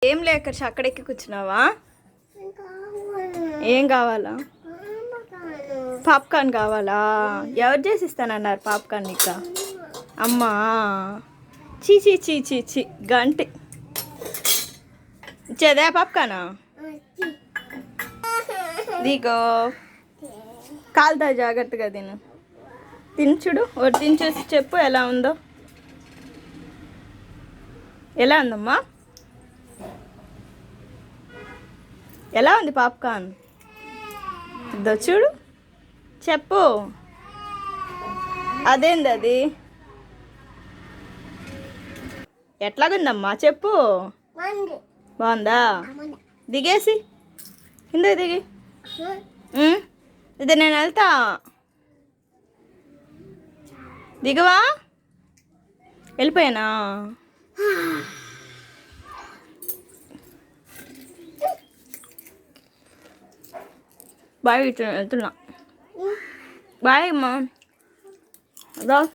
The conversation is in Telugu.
ఏం లేక అక్కడెక్కి కూర్చున్నావా? ఏం కావాలా? పాప్కార్న్ కావాలా? ఎవరు చేసి ఇస్తానన్నారు పాప్కార్న్ నీకు? అమ్మా చీ చీ చీ చీ చీ గంటి ఇచ్చేదే పాప్కార్నా? దీకో కాలుతా జాగ్రత్తగా తిను చూడు. ఒకటి తిని చూసి చెప్పు ఎలా ఉందో. ఎలా ఉందమ్మా? ఎలా ఉంది పాప్కార్న్? ఇద్దో చూడు చెప్పు. అదేంది అది? ఎట్లాగుందమ్మా చెప్పు. బాగుందా? దిగేసి కింద దిగి. ఇది నేను వెళ్తా. దిగవా? వెళ్ళిపోయానా? బాయ్ వెళ్తున్నా. బాయ్ అమ్మా.